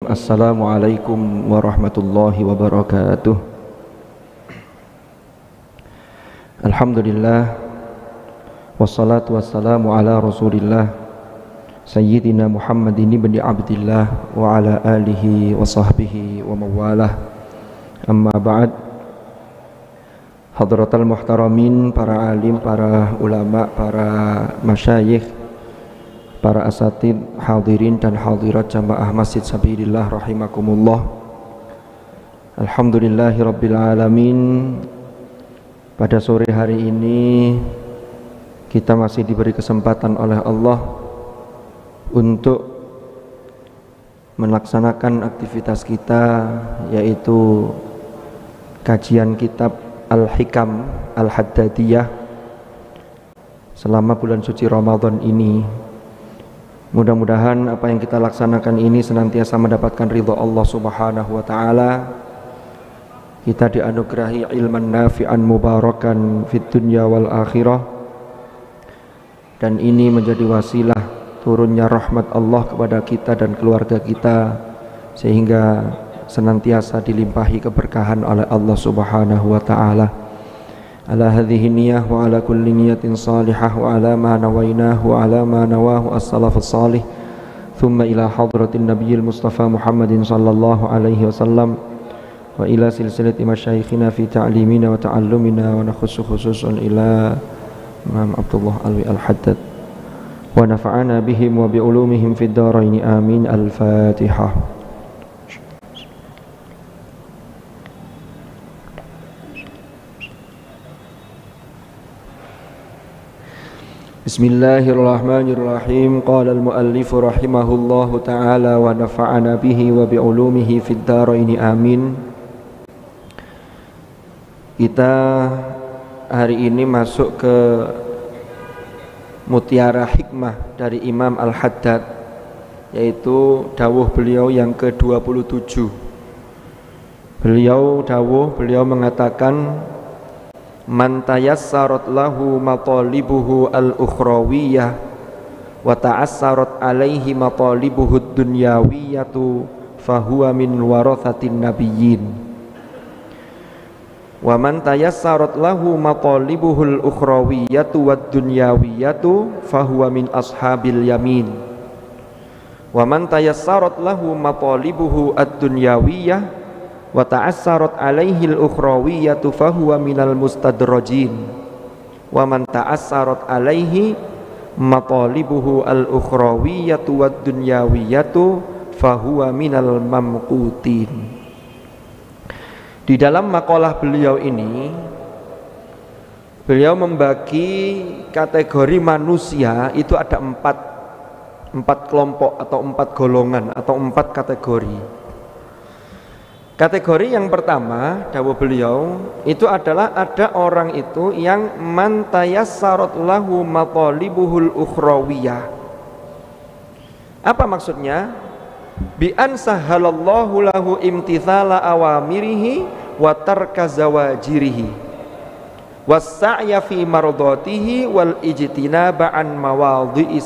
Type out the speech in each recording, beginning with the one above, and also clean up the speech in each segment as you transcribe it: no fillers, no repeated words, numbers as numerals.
Assalamualaikum warahmatullahi wabarakatuh. Alhamdulillah, wassalatu wassalamu ala rasulillah Sayyidina Muhammadin ibn Abdillah wa ala alihi wa sahbihi wa mawalah. Amma ba'd. Hadratal muhtaramin, para alim, para ulama, para masyayikh, para asatid, hadirin dan hadirat jamaah Masjid Sabilillah rahimakumullah. Alhamdulillahi rabbil alamin. Pada sore hari ini kita masih diberi kesempatan oleh Allah untuk melaksanakan aktivitas kita, yaitu kajian kitab Al-Hikam Al-Haddadiyah selama bulan suci Ramadan ini. Mudah-mudahan apa yang kita laksanakan ini senantiasa mendapatkan ridha Allah Subhanahu wa taala. Kita dianugerahi ilman nafi'an mubarakan fid dunya wal akhirah, dan ini menjadi wasilah turunnya rahmat Allah kepada kita dan keluarga kita, sehingga senantiasa dilimpahi keberkahan oleh Allah Subhanahu wa taala. Ala hadhihi niyyah wa ala kulli niyatin salihah wa ala ma nawainahu wa ala ma nawahu as-salafus salih. Thumma ila hadratin nabiyil mustafa Muhammadin sallallahu alaihi wasallam wa ila silsilati masyayikhina fi ta'limina wa ta'allumina, wa nakhussu khususan ila Imam Abdullah Alwi Al-Haddad wa nafa'ana bihim wa bi ulumihim fid dharain amin. Al-Fatihah. Bismillahirrahmanirrahim. Qala al-muallif rahimahullahu ta'ala wa nafa'ana bihi wa bi ulumihi fid dharain amin. Kita hari ini masuk ke mutiara hikmah dari Imam Al-Haddad, yaitu dawuh beliau yang ke-27. Beliau mengatakan, man tayassarat lahu matalibuhu al-ukhrawiyah wa ta'assarat alaihi matalibuhu ad-dunyawiyatu fahuwa min warathatin nabiyyin, wa man tayassarat lahu matalibuhu al-ukhrawiyatu wad-dunyawiyatu fahuwa min ashabil yamin, wa man tayassarat lahu matalibuhu ad-dunyawiyah wa ta'assarat alaihi al-ukhrawiyatu fahuwa minal mustadrajin, wa man ta'assarat alaihi matalibuhu al-ukhrawiyatu wad-dunyawiyatu fahuwa minal mamqutin. Di dalam makalah beliau ini, beliau membagi kategori manusia itu ada empat kelompok atau empat golongan atau empat kategori. Kategori yang pertama, dawuh beliau, itu adalah ada orang itu yang man tayassarat lahu matalibuhul ukhrawiyah. Apa maksudnya? Bi an sahalallahu lahu imtithala awamirihi wa tarka zawajirihi was-sa'ya fi mardatihi wal ijtinaba an mawadhi'i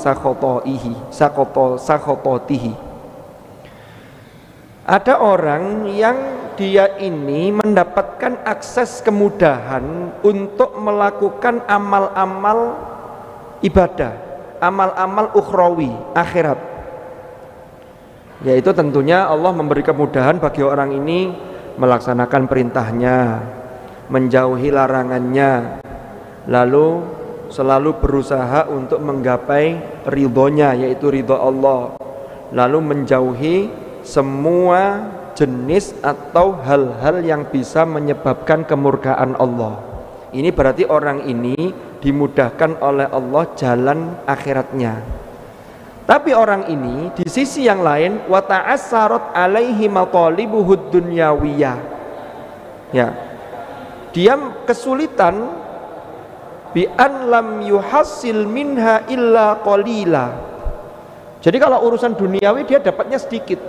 sakhatatihi. Ada orang yang dia ini mendapatkan akses kemudahan untuk melakukan amal-amal ibadah, amal-amal ukhrawi, akhirat. Yaitu tentunya Allah memberi kemudahan bagi orang ini melaksanakan perintahnya, menjauhi larangannya, lalu selalu berusaha untuk menggapai ridhonya, yaitu ridho Allah, lalu menjauhi semua jenis atau hal-hal yang bisa menyebabkan kemurkaan Allah. Ini berarti orang ini dimudahkan oleh Allah jalan akhiratnya. Tapi orang ini di sisi yang lain wa ta'assarat alaihi matalibuhud dunyawiyah. Ya. Dia kesulitan bi an lam yuhassil minha illa qalila. Jadi kalau urusan duniawi dia dapatnya sedikit.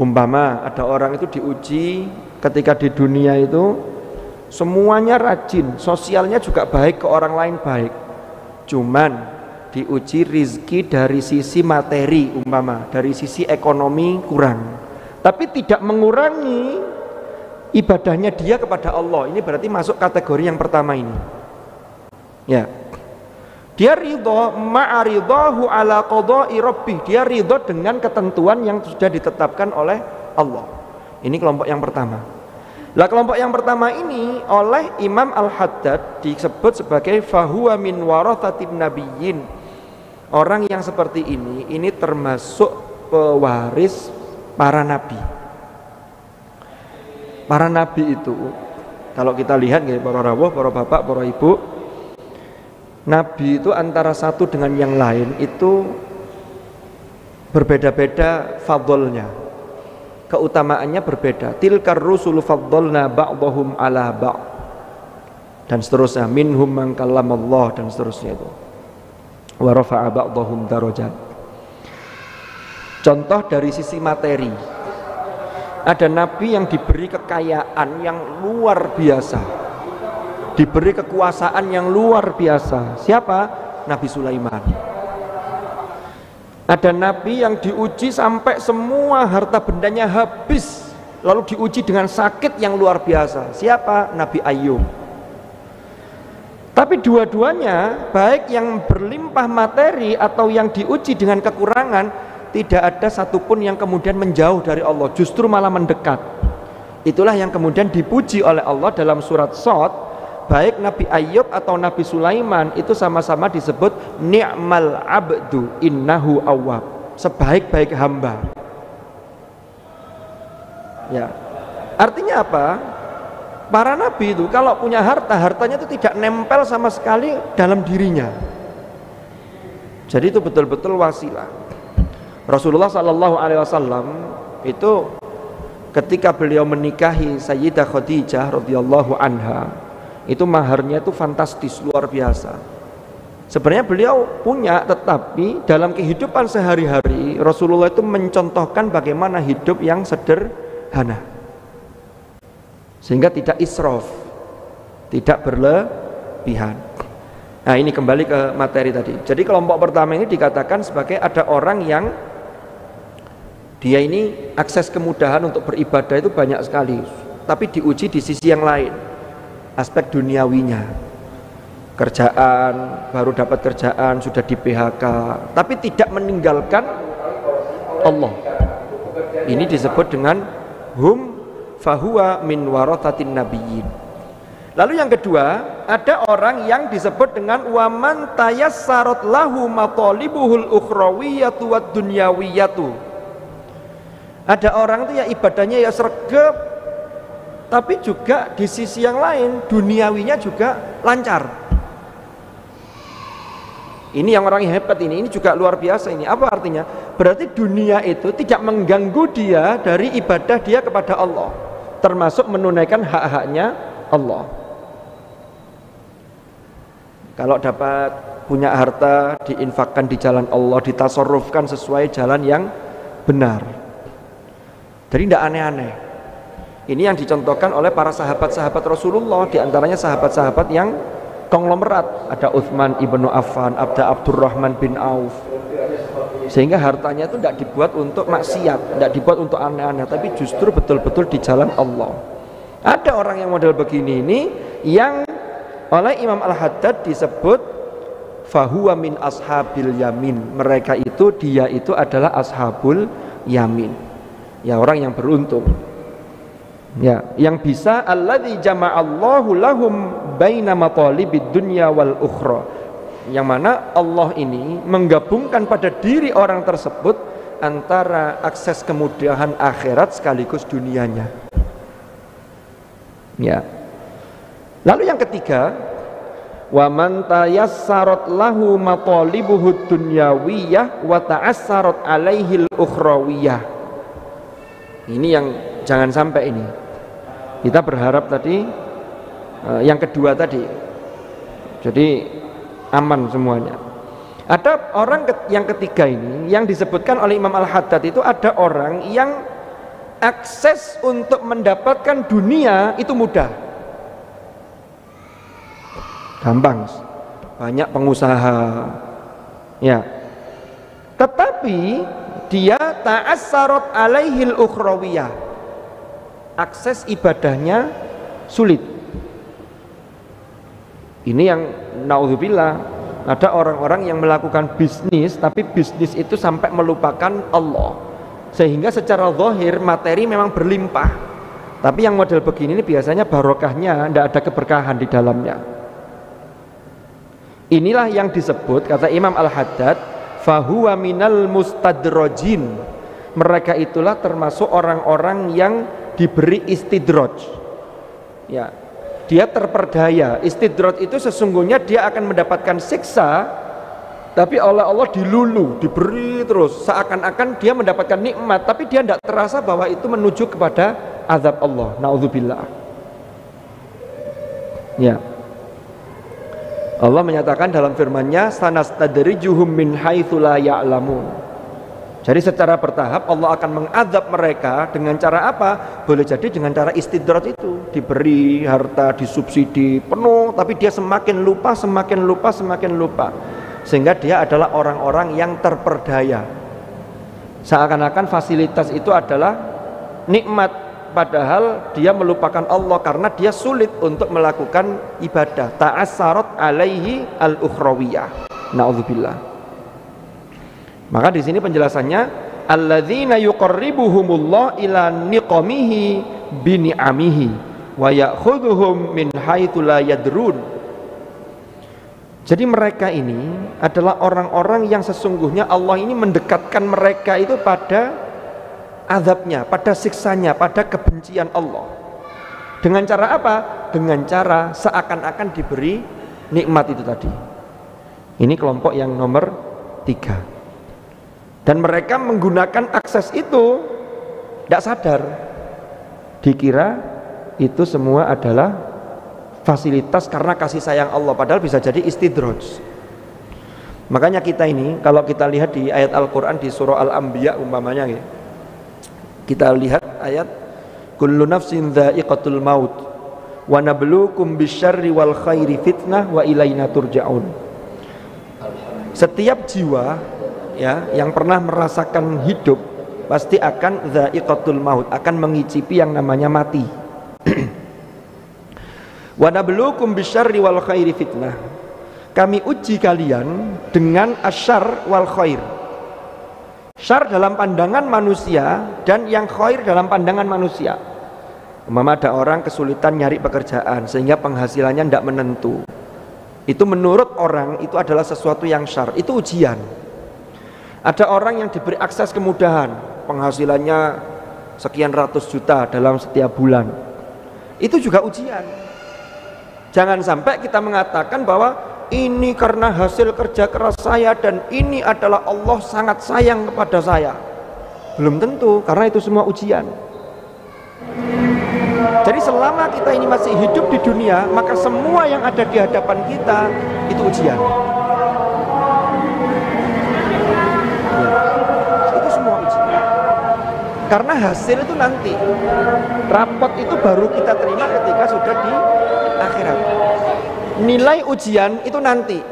Umpama ada orang itu diuji ketika di dunia itu semuanya rajin, sosialnya juga baik, ke orang lain baik. Cuman diuji rizki dari sisi materi, umpama dari sisi ekonomi kurang, tapi tidak mengurangi ibadahnya dia kepada Allah. Ini berarti masuk kategori yang pertama ini. Ya, dia ridho ma'aridahu ala qada'i rabbih, dia ridho dengan ketentuan yang sudah ditetapkan oleh Allah. Ini kelompok yang pertama. Lah kelompok yang pertama ini oleh Imam Al-Haddad disebut sebagai fahuwa min warathatin nabiyyin. Orang yang seperti ini termasuk pewaris para nabi. Para nabi itu kalau kita lihat para rawuh, para bapak, para ibu, nabi itu antara satu dengan yang lain itu berbeda-beda fadlnya, keutamaannya berbeda. Tilkar rusulu faddalna ba'dahum ala ba'd, dan seterusnya, minhum man kallamallah, dan seterusnya itu, wa rafa'a ba'dahum darajat. Contoh dari sisi materi, ada nabi yang diberi kekayaan yang luar biasa, diberi kekuasaan yang luar biasa. Siapa? Nabi Sulaiman. Ada nabi yang diuji sampai semua harta bendanya habis, lalu diuji dengan sakit yang luar biasa. Siapa? Nabi Ayub. Tapi dua-duanya, baik yang berlimpah materi atau yang diuji dengan kekurangan, tidak ada satupun yang kemudian menjauh dari Allah, justru malah mendekat. Itulah yang kemudian dipuji oleh Allah dalam surat Shad. Baik Nabi Ayub atau Nabi Sulaiman itu sama-sama disebut ni'mal abdu innahu awwab, sebaik-baik hamba. Ya, artinya apa? Para nabi itu kalau punya harta, hartanya itu tidak nempel sama sekali dalam dirinya. Jadi itu betul-betul wasilah. Rasulullah Shallallahu Alaihi Wasallam itu ketika beliau menikahi Sayyidah Khadijah radhiyallahu anha, itu maharnya itu fantastis, luar biasa. Sebenarnya beliau punya, tetapi dalam kehidupan sehari-hari Rasulullah itu mencontohkan bagaimana hidup yang sederhana, sehingga tidak israf, tidak berlebihan. Nah, ini kembali ke materi tadi. Jadi kelompok pertama ini dikatakan sebagai ada orang yang dia ini akses kemudahan untuk beribadah itu banyak sekali, tapi diuji di sisi yang lain, aspek duniawinya. Kerjaan, baru dapat kerjaan sudah di PHK, tapi tidak meninggalkan Allah. Ini disebut dengan hum fahuwa min warathatin nabiyyin. Lalu yang kedua, ada orang yang disebut dengan waman tayassarat lahu matalibuhul ukhrawiyatu wad dunyawiyatu. Ada orang itu ya ibadahnya ya sregep, tapi juga di sisi yang lain duniawinya juga lancar. Ini yang orang yang hebat ini juga luar biasa ini. Apa artinya? Berarti dunia itu tidak mengganggu dia dari ibadah dia kepada Allah, termasuk menunaikan hak-haknya Allah. Kalau dapat punya harta, diinfakkan di jalan Allah, ditasarrufkan sesuai jalan yang benar. Jadi tidak aneh-aneh. Ini yang dicontohkan oleh para sahabat-sahabat Rasulullah, diantaranya sahabat-sahabat yang konglomerat. Ada Utsman ibnu Affan, ada Abdurrahman bin Auf. Sehingga hartanya itu tidak dibuat untuk maksiat, tidak dibuat untuk aneh-aneh, tapi justru betul-betul di jalan Allah. Ada orang yang model begini ini yang oleh Imam Al-Haddad disebut fahuwa min ashabil yamin. Mereka itu, dia itu adalah ashabul yamin. Ya, orang yang beruntung. Ya, yang bisa alladzi jama'allahu lahum baina matalibid dunya wal ukhra. Yang mana Allah ini menggabungkan pada diri orang tersebut antara akses kemudahan akhirat sekaligus dunianya. Ya. Lalu yang ketiga, wa man tayassarat lahu matalibuhud dunyawiyah wa ta'assarat alaihil ukhrawiyah. Ini yang jangan sampai ini. Kita berharap tadi yang kedua tadi. Jadi aman semuanya. Ada orang yang ketiga ini yang disebutkan oleh Imam Al-Haddad itu ada orang yang akses untuk mendapatkan dunia itu mudah. Gampang. Banyak pengusaha, Ya. Tetapi dia ta'assarat alaihil ukhrawiyah. Akses ibadahnya sulit. Ini yang naudzubillah, ada orang-orang yang melakukan bisnis, tapi bisnis itu sampai melupakan Allah, sehingga secara zahir materi memang berlimpah, tapi yang model begini ini biasanya barokahnya tidak ada keberkahan di dalamnya. Inilah yang disebut, kata Imam Al-Haddad, fahuwa minal mustadrajin. Mereka itulah termasuk orang-orang yang diberi istidraj. Ya, dia terperdaya. Istidraj itu sesungguhnya dia akan mendapatkan siksa, tapi oleh Allah dilulu, diberi terus, seakan-akan dia mendapatkan nikmat, tapi dia tidak terasa bahwa itu menuju kepada azab Allah. Naudzubillah. Ya, Allah menyatakan dalam firman-Nya, sanastadrijuhum min haitsu la ya'lamun. Jadi secara bertahap Allah akan mengazab mereka dengan cara apa? Boleh jadi dengan cara istidraj itu, diberi harta, disubsidi penuh, tapi dia semakin lupa, semakin lupa, semakin lupa, sehingga dia adalah orang-orang yang terperdaya. Seakan-akan fasilitas itu adalah nikmat, padahal dia melupakan Allah karena dia sulit untuk melakukan ibadah. Ta'assarat alaihi al-ukhrawiyah. Na'udzubillah. Maka di sini penjelasannya, alladzina yuqarribuhumullah ila niqamihi bi ni'amihi wa ya'khudhuhum min haitsu la yadrun. Jadi mereka ini adalah orang-orang yang sesungguhnya Allah ini mendekatkan mereka itu pada azabnya, pada siksanya, pada kebencian Allah. Dengan cara apa? Dengan cara seakan-akan diberi nikmat itu tadi. Ini kelompok yang nomor 3. Dan mereka menggunakan akses itu tidak sadar, dikira itu semua adalah fasilitas karena kasih sayang Allah, padahal bisa jadi istidraj. Makanya kita ini kalau kita lihat di ayat Al-Quran di surah Al-Anbiya umpamanya, kita lihat ayat kullu nafsin dha'iqatul maut wa nabluukum bisyarri wal khairi fitnah wa ilaina turja'un. Setiap jiwa ya yang pernah merasakan hidup pasti akan dha'iqatul maut, akan mengicipi yang namanya mati. Wa nabluukum bisyarri wal khairi fitnah. Kami uji kalian dengan asyar wal khair. Syar dalam pandangan manusia dan yang khair dalam pandangan manusia. Umpama ada orang kesulitan nyari pekerjaan sehingga penghasilannya tidak menentu, itu menurut orang itu adalah sesuatu yang syar, itu ujian. Ada orang yang diberi akses kemudahan, penghasilannya sekian ratus juta dalam setiap bulan, itu juga ujian. Jangan sampai kita mengatakan bahwa ini karena hasil kerja keras saya dan ini adalah Allah sangat sayang kepada saya. Belum tentu, karena itu semua ujian. Jadi selama kita ini masih hidup di dunia, maka semua yang ada di hadapan kita itu ujian. Karena hasil itu nanti, rapot itu baru kita terima ketika sudah di akhirat. Nilai ujian itu nanti.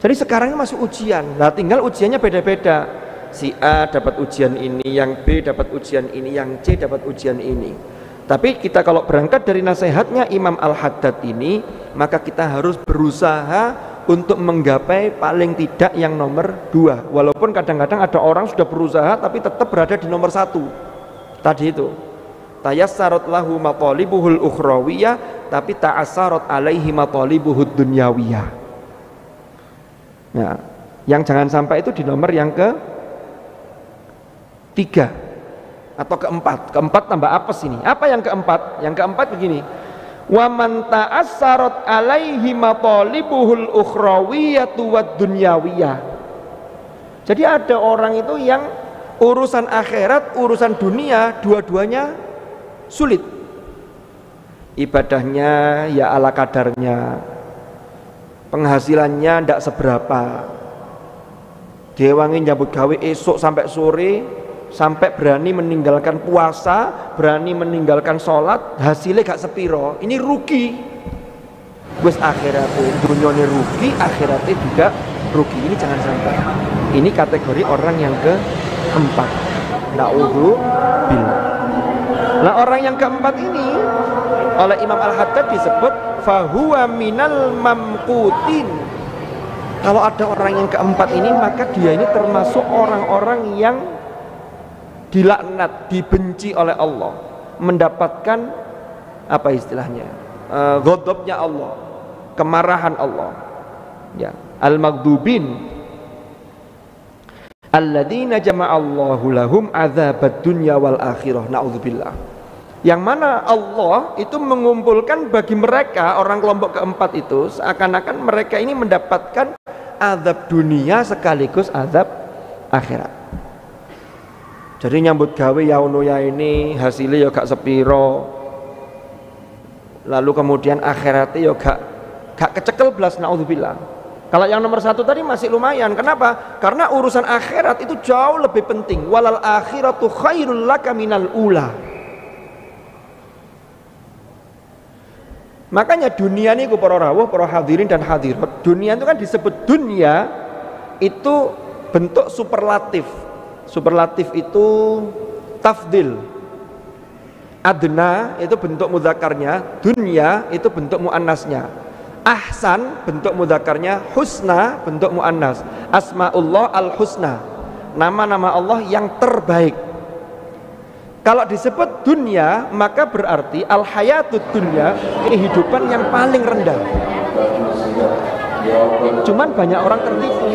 Jadi sekarang ini masih ujian. Nah, tinggal ujiannya beda-beda. Si A dapat ujian ini, yang B dapat ujian ini, yang C dapat ujian ini. Tapi kita kalau berangkat dari nasihatnya Imam Al-Haddad ini, maka kita harus berusaha untuk menggapai paling tidak yang nomor 2. Walaupun kadang-kadang ada orang sudah berusaha tapi tetap berada di nomor 1. Tadi itu tayassarat lahu matalibuhul ukhrawiyah, tapi ta'assarat alaihi matalibuhud dunyawiyah. Nah, yang jangan sampai itu di nomor yang ke-3 atau ke-4. Ke-4 tambah apes ini. Apa yang ke-4? Yang ke-4 begini, wa man ta'assarat alaihi matalibuhul ukhrawiyatu wad dunyawiyah. Jadi ada orang itu yang urusan akhirat, urusan dunia, dua-duanya sulit. Ibadahnya ya ala kadarnya, penghasilannya tidak seberapa, diwangi nyambut gawe esok sampai sore, sampai berani meninggalkan puasa, berani meninggalkan sholat, hasilnya gak sepiro. Ini rugi. Wes akhiratnya dunyane rugi, akhiratnya juga rugi. Ini jangan sampai. Ini kategori orang yang keempat. Na'udzubillah. Nah, orang yang keempat ini oleh Imam Al-Haddad disebut fahuwa minal mamqutin. Kalau ada orang yang keempat ini, maka dia ini termasuk orang-orang yang dilaknat, dibenci oleh Allah, mendapatkan apa istilahnya, ghadabnya Allah, kemarahan Allah, ya, al-maghdubin alladzina jama'allahu lahum adzabad dunya wal akhirah, naudzubillah. Yang mana Allah itu mengumpulkan bagi mereka orang kelompok keempat itu seakan-akan mereka ini mendapatkan azab dunia sekaligus azab akhirat. Jadi nyambut gawe yaunoya ini hasilnya ya gak sepiro, lalu kemudian akhiratnya ya gak kecekel belas, naudzubillah. Kalau yang nomor satu tadi masih lumayan. Kenapa? Karena urusan akhirat itu jauh lebih penting. Walal akhiratu khairul laka minal ula. Makanya dunia ini para rawuh, para hadirin dan hadirat, dunia itu kan disebut dunia itu bentuk superlatif. Superlatif itu tafdil. Adna itu bentuk mudzakarnya, dunya itu bentuk muannasnya. Ahsan bentuk mudzakarnya, husna bentuk muannas. Asmaullah al-husna, nama-nama Allah yang terbaik. Kalau disebut dunia, maka berarti al-hayatud dunya, kehidupan yang paling rendah. Cuman banyak orang tertipu.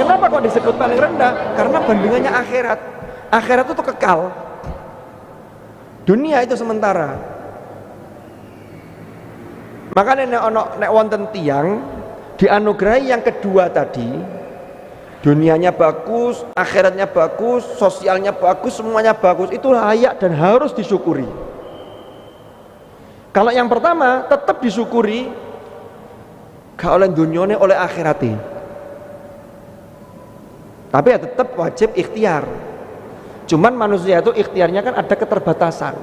Kenapa kok disebut paling rendah? Karena bandingannya akhirat. Akhirat itu kekal, dunia itu sementara. Makanya nek wonten tiyang dianugerahi yang kedua tadi, dunianya bagus, akhiratnya bagus, sosialnya bagus, semuanya bagus, itu layak dan harus disyukuri. Kalau yang pertama tetap disyukuri, gak oleh dunyane oleh akhirati, tapi ya tetap wajib ikhtiar. Cuman manusia itu ikhtiarnya kan ada keterbatasan.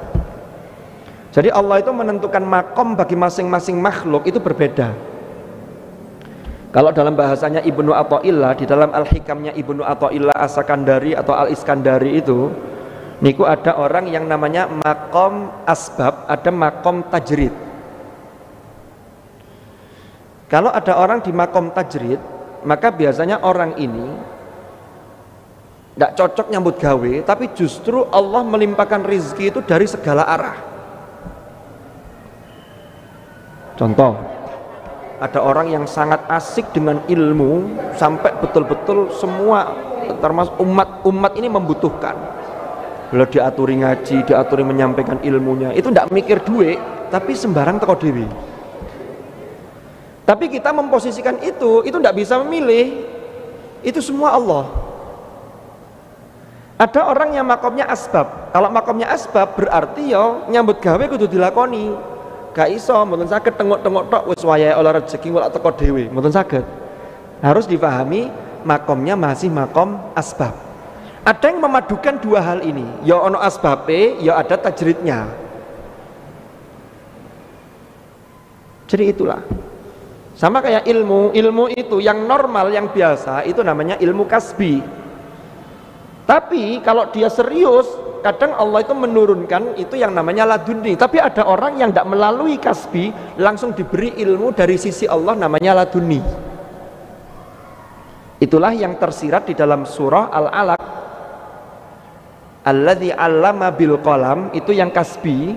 Jadi Allah itu menentukan makom bagi masing-masing makhluk itu berbeda. Kalau dalam bahasanya Ibnu Athaillah, di dalam Al-Hikamnya Ibnu Athaillah As-Sakandari atau Al-Iskandari itu, niku ada orang yang namanya makom asbab, ada makom tajrid. Kalau ada orang di makom tajrid, maka biasanya orang ini tidak cocok nyambut gawe, tapi justru Allah melimpahkan rizki itu dari segala arah. Contoh, ada orang yang sangat asik dengan ilmu sampai betul-betul semua termasuk umat ini membutuhkan. Kalau diaturi ngaji, diaturi menyampaikan ilmunya, itu tidak mikir duit, tapi sembarang teko dewi. Tapi kita memposisikan itu tidak bisa memilih. Itu semua Allah. Ada orang yang makomnya asbab. Kalau makomnya asbab berarti ya nyambut gawe kudu dilakoni. Gak iso, mboten saged tengok-tengok tok wis wayahe oleh rezeki kok teko dhewe, mboten saged. Harus difahami makomnya masih makom asbab. Ada yang memadukan dua hal ini, ya ono asbabe, ya ada tajridnya. Jadi itulah. Sama kayak ilmu itu yang normal, yang biasa itu namanya ilmu kasbi. Tapi kalau dia serius, kadang Allah itu menurunkan itu yang namanya laduni. Tapi ada orang yang tidak melalui kasbi, langsung diberi ilmu dari sisi Allah namanya laduni. Itulah yang tersirat di dalam surah Al-Alaq. Alladzi 'allama bil qalam, itu yang kasbi.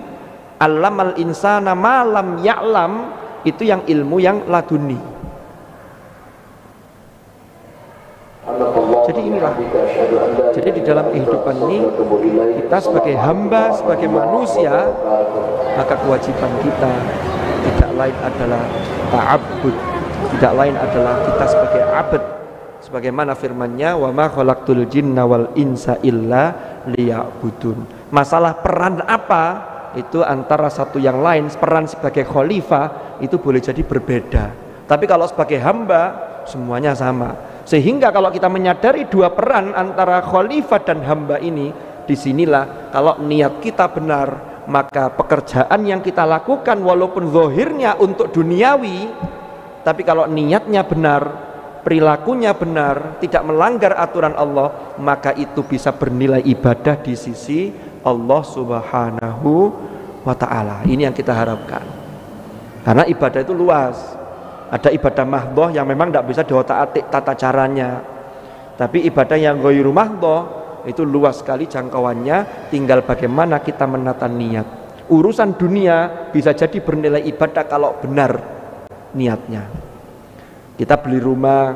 'Allamal insana ma lam ya'lam, itu yang ilmu yang laduni. Jadi inilah. Jadi di dalam kehidupan ini kita sebagai hamba, sebagai manusia, maka kewajiban kita tidak lain adalah ta'abbud, tidak lain adalah kita sebagai abad, sebagaimana firman-Nya wa ma khalaqtul jinna wal insa illa liya'budun. Masalah peran apa itu antara satu yang lain, peran sebagai khalifah itu boleh jadi berbeda, tapi kalau sebagai hamba semuanya sama. Sehingga kalau kita menyadari dua peran antara khalifah dan hamba ini, disinilah kalau niat kita benar, maka pekerjaan yang kita lakukan walaupun zahirnya untuk duniawi, Tapi kalau niatnya benar, perilakunya benar, tidak melanggar aturan Allah, maka itu bisa bernilai ibadah di sisi Allah Subhanahu wa ta'ala. Ini yang kita harapkan. Karena ibadah itu luas. Ada ibadah mahdhah yang memang tidak bisa diotak-atik tata caranya. Tapi ibadah yang ghairu mahdhah itu luas sekali jangkauannya, tinggal bagaimana kita menata niat. Urusan dunia bisa jadi bernilai ibadah kalau benar niatnya. Kita beli rumah,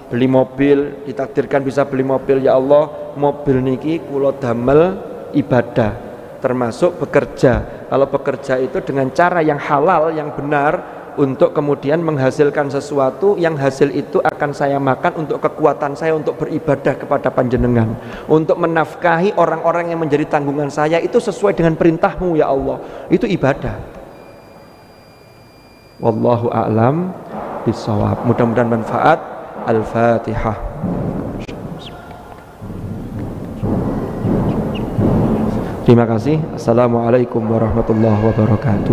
beli mobil, ditakdirkan bisa beli mobil, ya Allah, mobil niki kula damel ibadah, termasuk bekerja. Kalau bekerja itu dengan cara yang halal, yang benar, untuk kemudian menghasilkan sesuatu yang hasil itu akan saya makan untuk kekuatan saya untuk beribadah kepada panjenengan, untuk menafkahi orang-orang yang menjadi tanggungan saya, itu sesuai dengan perintahmu ya Allah, itu ibadah. Wallahu a'lam bishawab. Mudah-mudahan manfaat. Al-Fatihah. Terima kasih. Assalamualaikum warahmatullahi wabarakatuh.